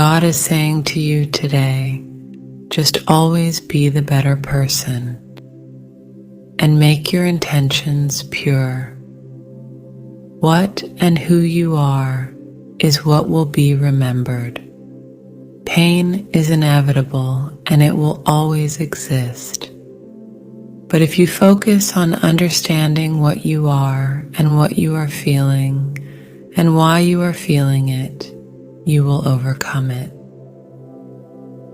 God is saying to you today, just always be the better person and make your intentions pure. What and who you are is what will be remembered. Pain is inevitable and it will always exist. But if you focus on understanding what you are and what you are feeling and why you are feeling it, you will overcome it.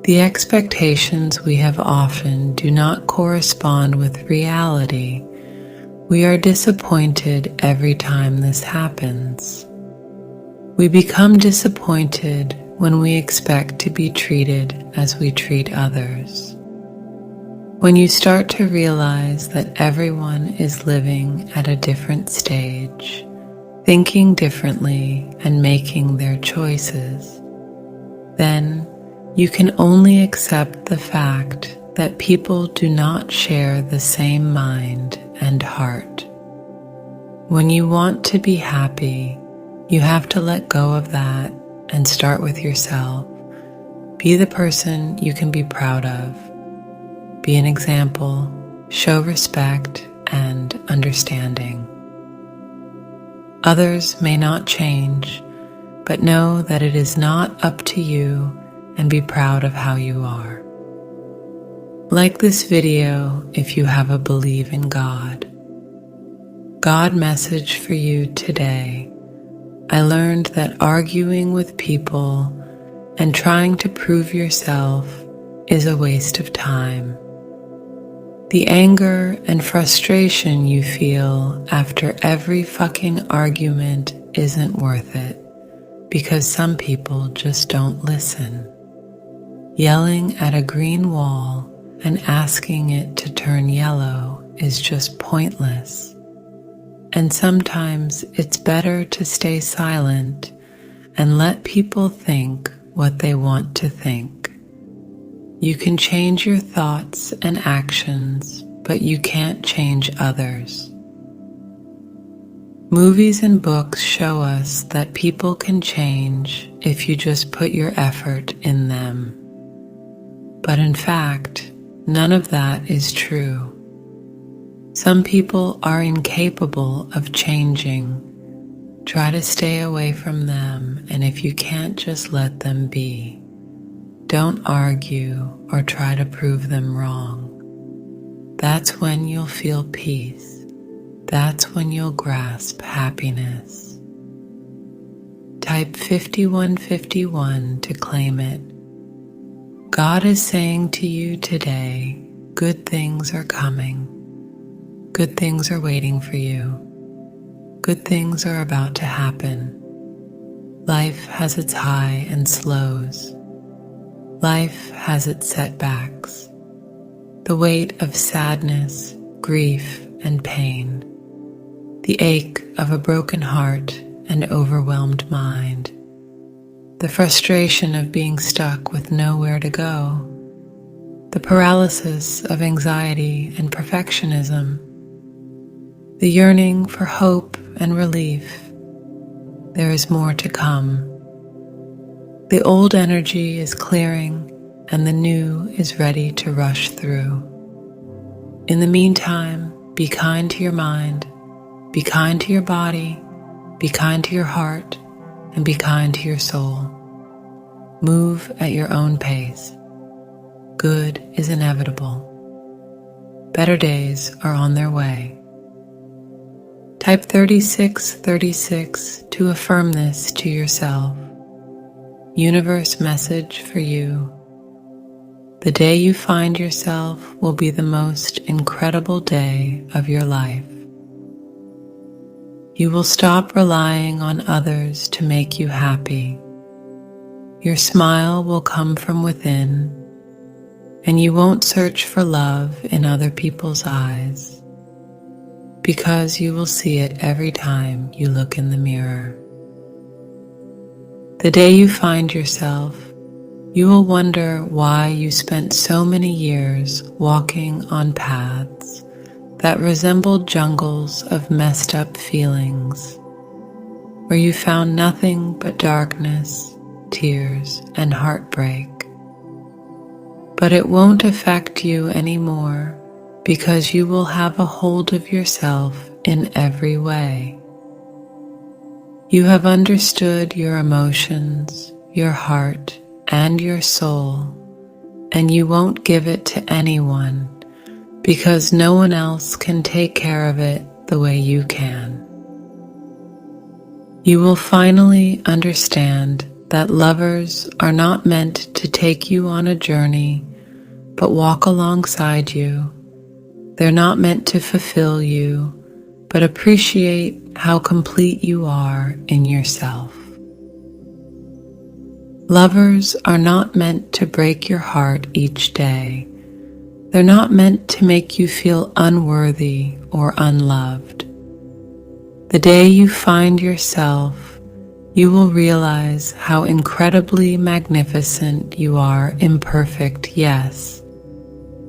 The expectations we have often do not correspond with reality. We are disappointed every time this happens. We become disappointed when we expect to be treated as we treat others. When you start to realize that everyone is living at a different stage, thinking differently and making their choices, then you can only accept the fact that people do not share the same mind and heart. When you want to be happy, you have to let go of that and start with yourself. Be the person you can be proud of. Be an example, show respect and understanding. Others may not change, but know that it is not up to you and be proud of how you are. Like this video if you have a believe in God. God message for you today. I learned that arguing with people and trying to prove yourself is a waste of time. The anger and frustration you feel after every fucking argument isn't worth it because some people just don't listen. Yelling at a green wall and asking it to turn yellow is just pointless. And sometimes it's better to stay silent and let people think what they want to think. You can change your thoughts and actions, but you can't change others. Movies and books show us that people can change if you just put your effort in them. But in fact, none of that is true. Some people are incapable of changing. Try to stay away from them, and if you can't, just let them be. Don't argue or try to prove them wrong. That's when you'll feel peace. That's when you'll grasp happiness. Type 5151 to claim it. God is saying to you today, good things are coming. Good things are waiting for you. Good things are about to happen. Life has its high and slows. Life has its setbacks. The weight of sadness, grief, and pain. The ache of a broken heart and overwhelmed mind. The frustration of being stuck with nowhere to go. The paralysis of anxiety and perfectionism. The yearning for hope and relief. There is more to come. The old energy is clearing and the new is ready to rush through. In the meantime, be kind to your mind, be kind to your body, be kind to your heart, and be kind to your soul. Move at your own pace. Good is inevitable. Better days are on their way. Type 3636 to affirm this to yourself. Universe message for you. The day you find yourself will be the most incredible day of your life. You will stop relying on others to make you happy. Your smile will come from within, and you won't search for love in other people's eyes, because you will see it every time you look in the mirror. The day you find yourself, you will wonder why you spent so many years walking on paths that resembled jungles of messed up feelings, where you found nothing but darkness, tears, and heartbreak. But it won't affect you anymore because you will have a hold of yourself in every way. You have understood your emotions, your heart, and your soul, and you won't give it to anyone because no one else can take care of it the way you can. You will finally understand that lovers are not meant to take you on a journey, but walk alongside you. They're not meant to fulfill you, but appreciate how complete you are in yourself. Lovers are not meant to break your heart each day. They're not meant to make you feel unworthy or unloved. The day you find yourself, you will realize how incredibly magnificent you are, imperfect, yes,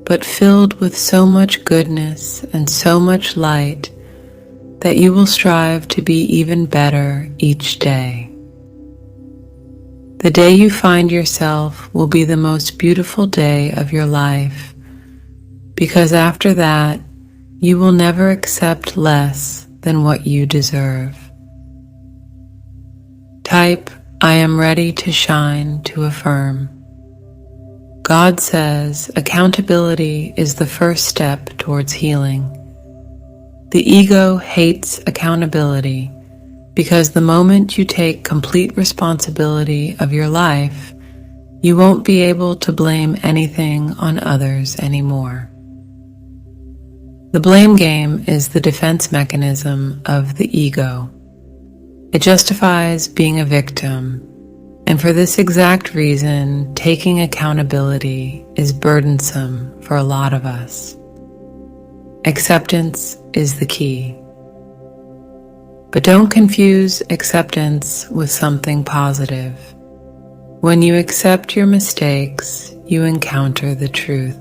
but filled with so much goodness and so much light that you will strive to be even better each day. The day you find yourself will be the most beautiful day of your life, because after that, you will never accept less than what you deserve. Type, I am ready to shine to affirm. God says accountability is the first step towards healing. The ego hates accountability because the moment you take complete responsibility of your life, you won't be able to blame anything on others anymore. The blame game is the defense mechanism of the ego. It justifies being a victim, and for this exact reason, taking accountability is burdensome for a lot of us. Acceptance is the key. But don't confuse acceptance with something positive. When you accept your mistakes, you encounter the truth.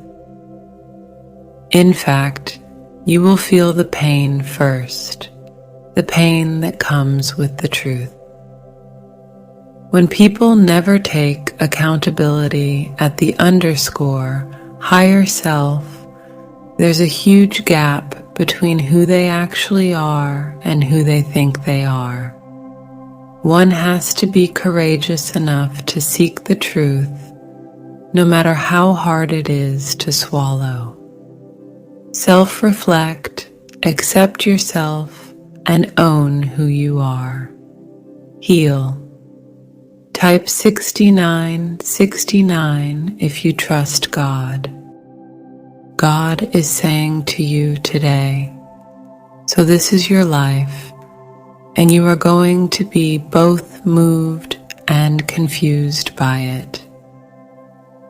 In fact, you will feel the pain first, the pain that comes with the truth. When people never take accountability at the underscore higher self, there's a huge gap between who they actually are and who they think they are. One has to be courageous enough to seek the truth, no matter how hard it is to swallow. Self-reflect, accept yourself, and own who you are. Heal. Type 6969 if you trust God. God is saying to you today, so this is your life, and you are going to be both moved and confused by it.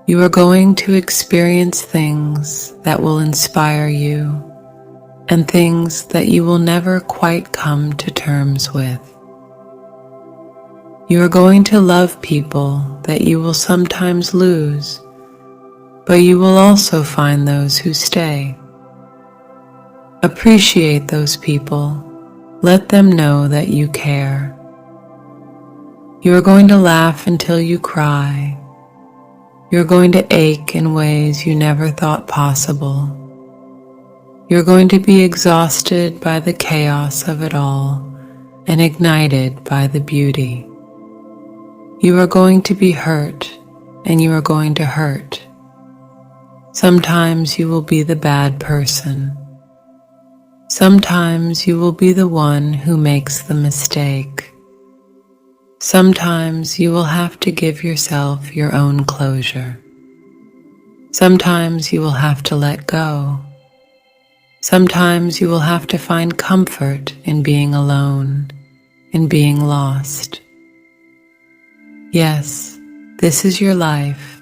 You are going to experience things that will inspire you and things that you will never quite come to terms with. You are going to love people that you will sometimes lose, but you will also find those who stay. Appreciate those people. Let them know that you care. You are going to laugh until you cry. You're going to ache in ways you never thought possible. You're going to be exhausted by the chaos of it all and ignited by the beauty. You are going to be hurt, and you are going to hurt. Sometimes you will be the bad person. Sometimes you will be the one who makes the mistake. Sometimes you will have to give yourself your own closure. Sometimes you will have to let go. Sometimes you will have to find comfort in being alone, in being lost. Yes, this is your life,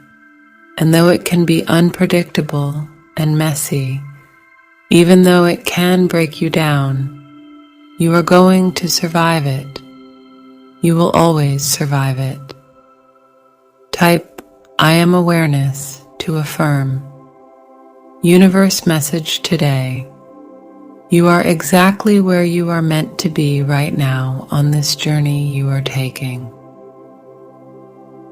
and though it can be unpredictable and messy, even though it can break you down, you are going to survive it. You will always survive it. Type, I am awareness to affirm. Universe message today. You are exactly where you are meant to be right now on this journey you are taking.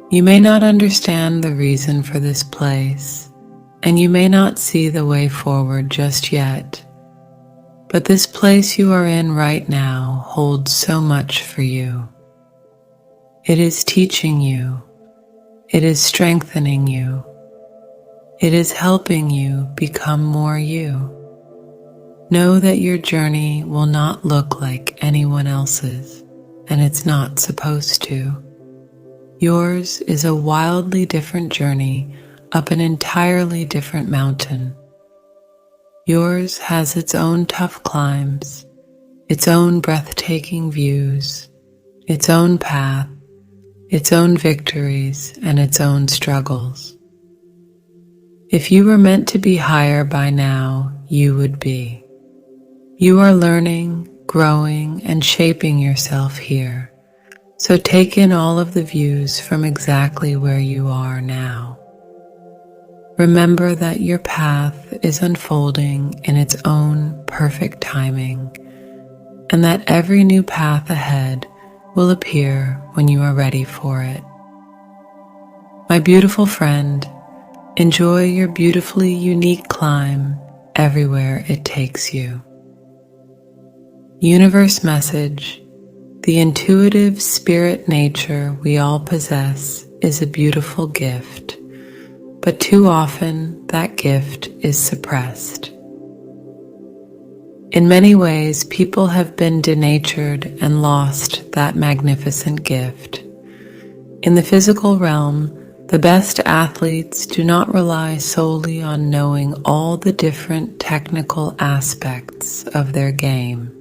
You may not understand the reason for this place, and you may not see the way forward just yet, but this place you are in right now holds so much for you. It is teaching you. It is strengthening you. It is helping you become more you. Know that your journey will not look like anyone else's, and it's not supposed to. Yours is a wildly different journey up an entirely different mountain. Yours has its own tough climbs, its own breathtaking views, its own path, its own victories, and its own struggles. If you were meant to be higher by now, you would be. You are learning, growing, and shaping yourself here, so take in all of the views from exactly where you are now. Remember that your path is unfolding in its own perfect timing, and that every new path ahead will appear when you are ready for it. My beautiful friend, enjoy your beautifully unique climb everywhere it takes you. Universe message: the intuitive spirit nature we all possess is a beautiful gift, but too often that gift is suppressed. In many ways, people have been denatured and lost that magnificent gift. In the physical realm, the best athletes do not rely solely on knowing all the different technical aspects of their game.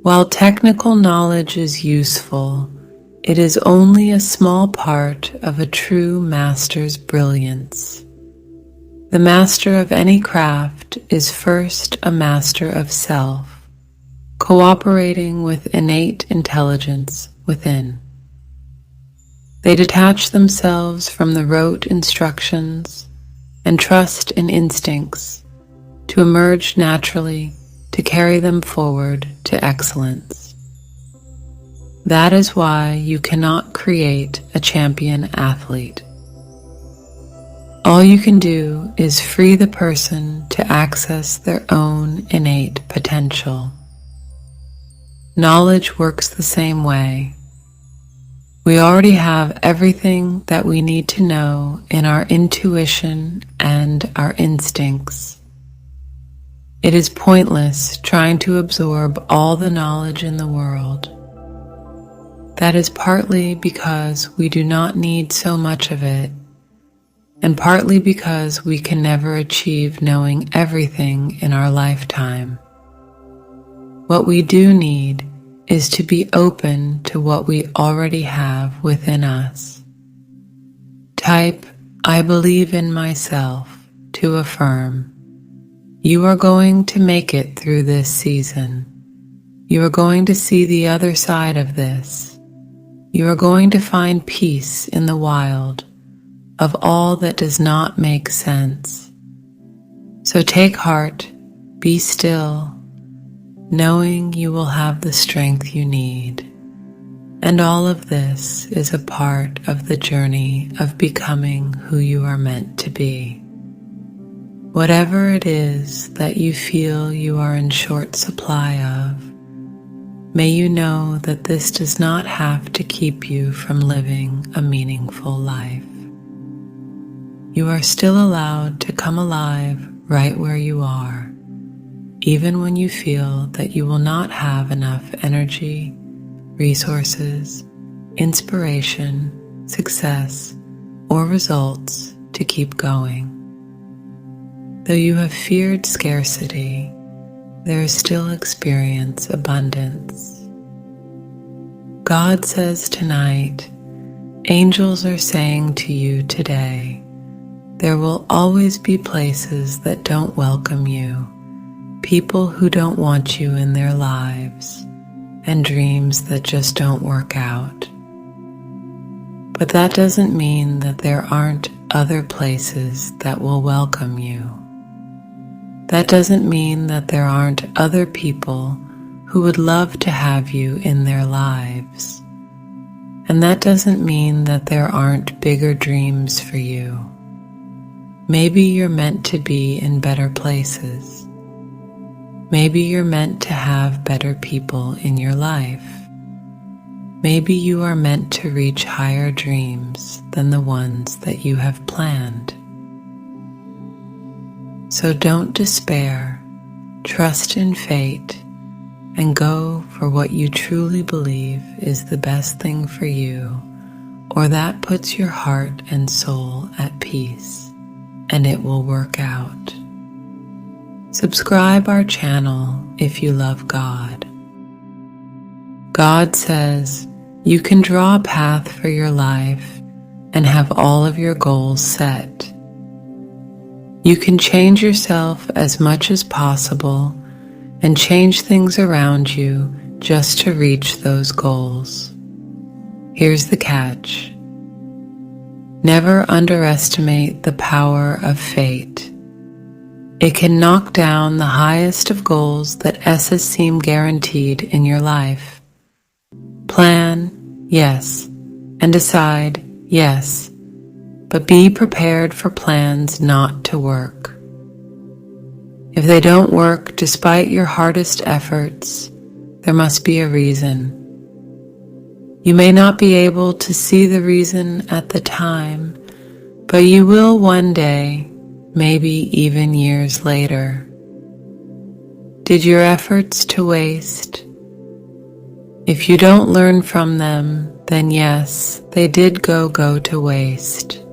While technical knowledge is useful, it is only a small part of a true master's brilliance. The master of any craft is first a master of self, cooperating with innate intelligence within. They detach themselves from the rote instructions and trust in instincts to emerge naturally, to carry them forward to excellence. That is why you cannot create a champion athlete. All you can do is free the person to access their own innate potential. Knowledge works the same way. We already have everything that we need to know in our intuition and our instincts. It is pointless trying to absorb all the knowledge in the world. That is partly because we do not need so much of it, and partly because we can never achieve knowing everything in our lifetime. What we do need is to be open to what we already have within us. Type, "I believe in myself," to affirm. You are going to make it through this season. You are going to see the other side of this. You are going to find peace in the wild of all that does not make sense. So take heart, be still, knowing you will have the strength you need. And all of this is a part of the journey of becoming who you are meant to be. Whatever it is that you feel you are in short supply of, may you know that this does not have to keep you from living a meaningful life. You are still allowed to come alive right where you are, even when you feel that you will not have enough energy, resources, inspiration, success, or results to keep going. Though you have feared scarcity, there is still experience abundance. God says tonight, angels are saying to you today, there will always be places that don't welcome you, people who don't want you in their lives, and dreams that just don't work out. But that doesn't mean that there aren't other places that will welcome you. That doesn't mean that there aren't other people who would love to have you in their lives. And that doesn't mean that there aren't bigger dreams for you. Maybe you're meant to be in better places. Maybe you're meant to have better people in your life. Maybe you are meant to reach higher dreams than the ones that you have planned. So don't despair, trust in fate, and go for what you truly believe is the best thing for you, or that puts your heart and soul at peace, and it will work out. Subscribe our channel if you love God. God says you can draw a path for your life and have all of your goals set. You can change yourself as much as possible and change things around you just to reach those goals. Here's the catch. Never underestimate the power of fate. It can knock down the highest of goals that seem guaranteed in your life. Plan, yes, and decide, yes, but be prepared for plans not to work. If they don't work despite your hardest efforts, there must be a reason. You may not be able to see the reason at the time, but you will one day, maybe even years later. Did your efforts to waste? If you don't learn from them, then yes, they did go to waste.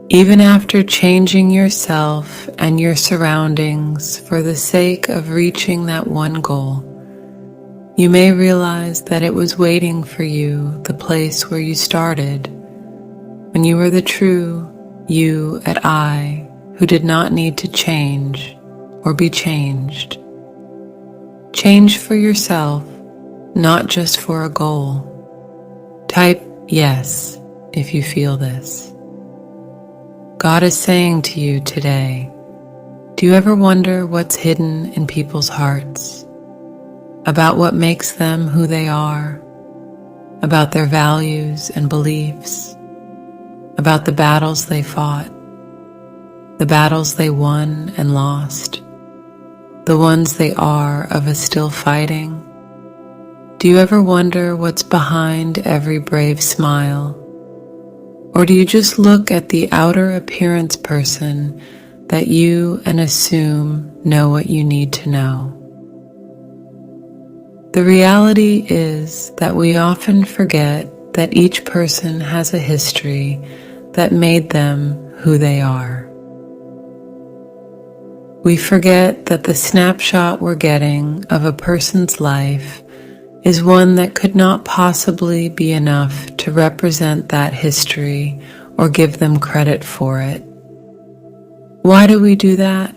Even after changing yourself and your surroundings for the sake of reaching that one goal, you may realize that it was waiting for you the place where you started, when you were the true you at I, who did not need to change or be changed. Change for yourself, not just for a goal. Type yes if you feel this. God is saying to you today, do you ever wonder what's hidden in people's hearts? About what makes them who they are? About their values and beliefs? About the battles they fought? The battles they won and lost? The ones they are still fighting? Do you ever wonder what's behind every brave smile? Or do you just look at the outer appearance person that you and assume know what you need to know? The reality is that we often forget that each person has a history that made them who they are. We forget that the snapshot we're getting of a person's life is one that could not possibly be enough to represent that history or give them credit for it. Why do we do that?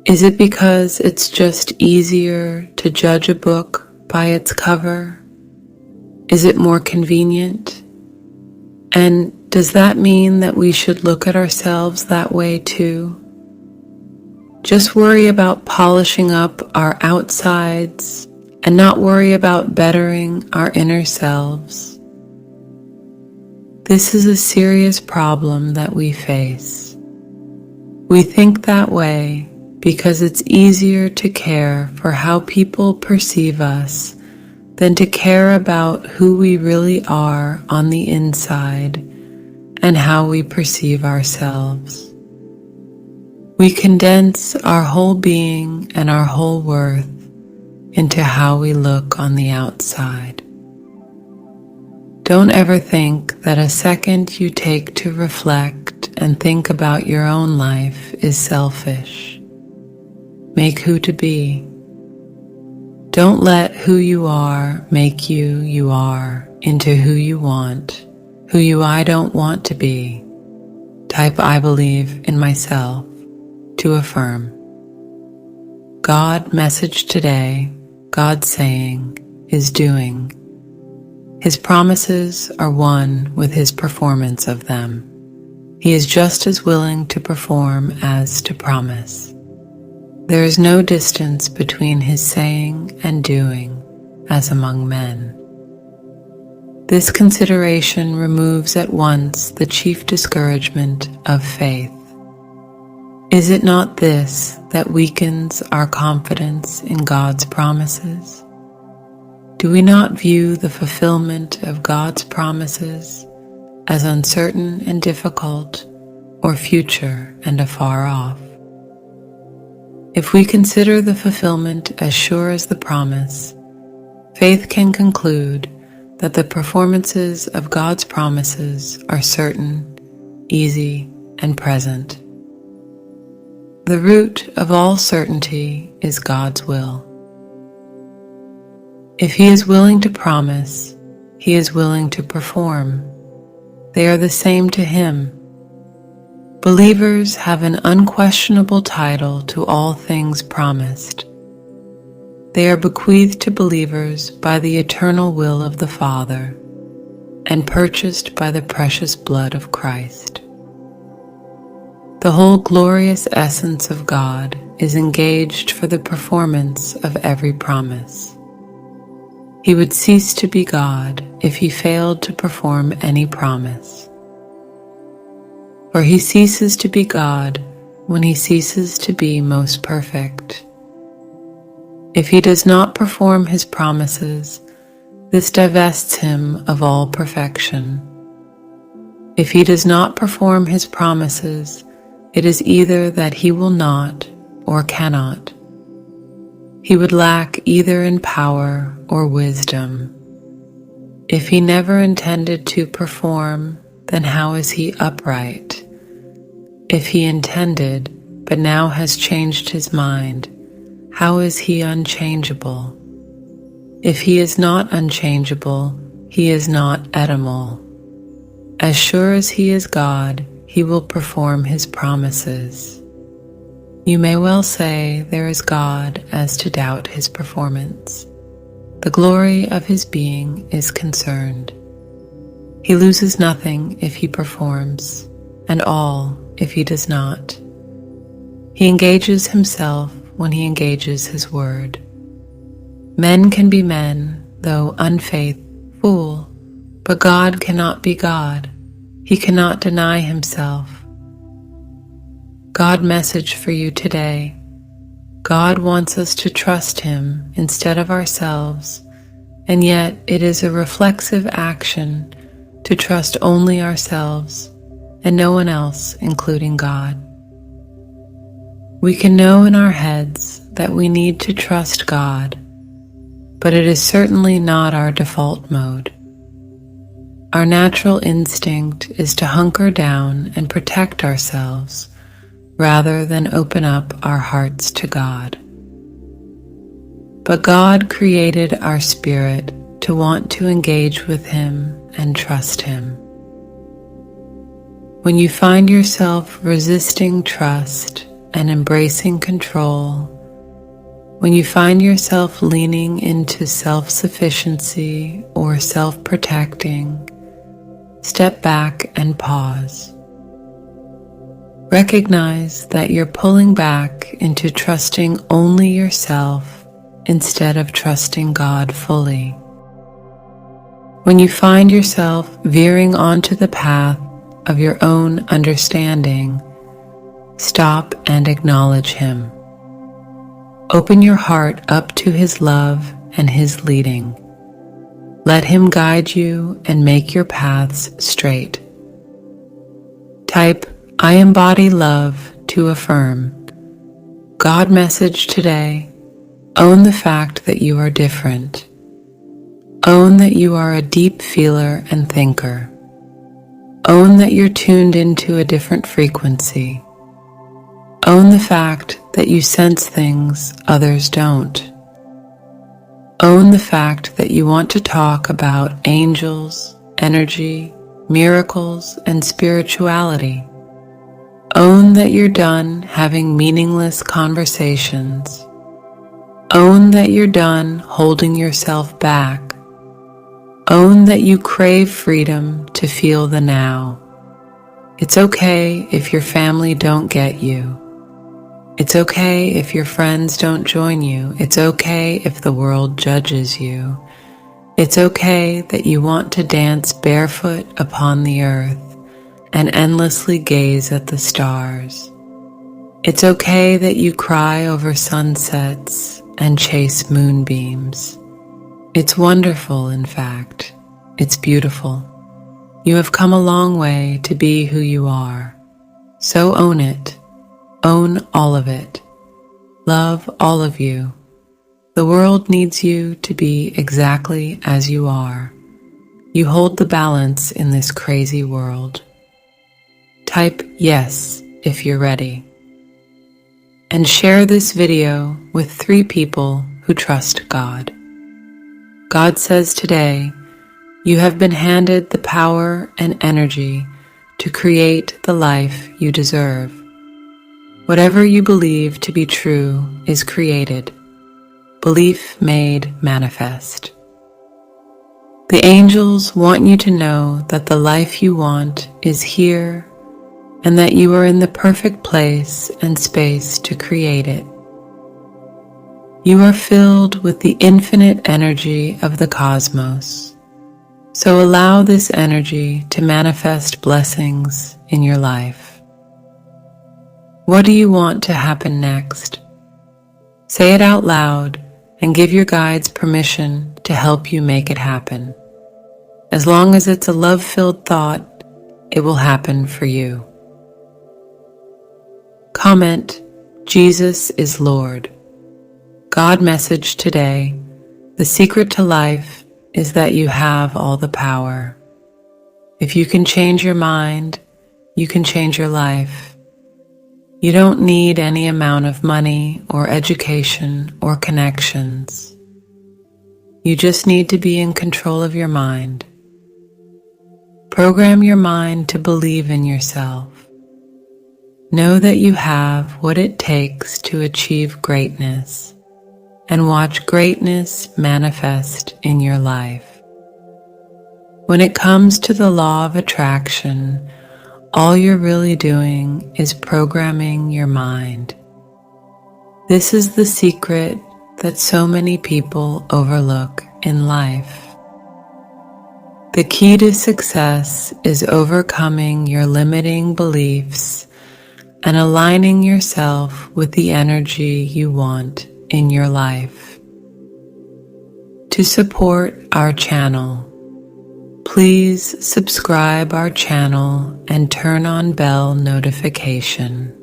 Is it because it's just easier to judge a book by its cover? Is it more convenient? And does that mean that we should look at ourselves that way too? Just worry about polishing up our outsides and not worry about bettering our inner selves. This is a serious problem that we face. We think that way because it's easier to care for how people perceive us than to care about who we really are on the inside and how we perceive ourselves. We condense our whole being and our whole worth into how we look on the outside. Don't ever think that a second you take to reflect and think about your own life is selfish. Make who to be. Don't let who you are make you are into who you want, who I don't want to be. Type I believe in myself to affirm. God message today, God saying, is doing. His promises are one with his performance of them. He is just as willing to perform as to promise. There is no distance between his saying and doing as among men. This consideration removes at once the chief discouragement of faith. Is it not this that weakens our confidence in God's promises? Do we not view the fulfillment of God's promises as uncertain and difficult, or future and afar off? If we consider the fulfillment as sure as the promise, faith can conclude that the performances of God's promises are certain, easy, and present. The root of all certainty is God's will. If He is willing to promise, He is willing to perform. They are the same to Him. Believers have an unquestionable title to all things promised. They are bequeathed to believers by the eternal will of the Father and purchased by the precious blood of Christ. The whole glorious essence of God is engaged for the performance of every promise. He would cease to be God if He failed to perform any promise. For He ceases to be God when He ceases to be most perfect. If He does not perform His promises, this divests Him of all perfection. If He does not perform His promises, it is either that He will not or cannot. He would lack either in power or wisdom. If He never intended to perform, then how is He upright? If He intended, but now has changed His mind, how is He unchangeable? If He is not unchangeable, He is not eternal. As sure as He is God, He will perform His promises. You may well say there is God as to doubt His performance. The glory of His being is concerned. He loses nothing if He performs, and all if He does not. He engages Himself when He engages His word. Men can be men, though unfaithful, but God cannot be God. He cannot deny Himself. God message for you today. God wants us to trust Him instead of ourselves, and yet it is a reflexive action to trust only ourselves and no one else, including God. We can know in our heads that we need to trust God, but it is certainly not our default mode. Our natural instinct is to hunker down and protect ourselves rather than open up our hearts to God. But God created our spirit to want to engage with Him and trust Him. When you find yourself resisting trust and embracing control, when you find yourself leaning into self-sufficiency or self-protecting, step back and pause. Recognize that you're pulling back into trusting only yourself instead of trusting God fully. When you find yourself veering onto the path of your own understanding, stop and acknowledge Him. Open your heart up to His love and His leading. Let Him guide you and make your paths straight. Type "I embody love" to affirm. God message today. Own the fact that you are different. Own that you are a deep feeler and thinker. Own that you're tuned into a different frequency. Own the fact that you sense things others don't. Own the fact that you want to talk about angels, energy, miracles, and spirituality. Own that you're done having meaningless conversations. Own that you're done holding yourself back. Own that you crave freedom to feel the now. It's okay if your family don't get you. It's okay if your friends don't join you. It's okay if the world judges you. It's okay that you want to dance barefoot upon the earth and endlessly gaze at the stars. It's okay that you cry over sunsets and chase moonbeams. It's wonderful, in fact. It's beautiful. You have come a long way to be who you are. So own it. Own all of it. Love all of you. The world needs you to be exactly as you are. You hold the balance in this crazy world. Type yes if you're ready. And share this video with 3 people who trust God. God says today, you have been handed the power and energy to create the life you deserve. Whatever you believe to be true is created. Belief made manifest. The angels want you to know that the life you want is here and that you are in the perfect place and space to create it. You are filled with the infinite energy of the cosmos, so allow this energy to manifest blessings in your life. What do you want to happen next? Say it out loud and give your guides permission to help you make it happen. As long as it's a love-filled thought, it will happen for you. Comment, Jesus is Lord. God message today, the secret to life is that you have all the power. If you can change your mind, you can change your life. You don't need any amount of money or education or connections. You just need to be in control of your mind. Program your mind to believe in yourself. Know that you have what it takes to achieve greatness, and watch greatness manifest in your life. When it comes to the law of attraction, all you're really doing is programming your mind. This is the secret that so many people overlook in life. The key to success is overcoming your limiting beliefs and aligning yourself with the energy you want in your life. To support our channel, please subscribe our channel and turn on bell notification.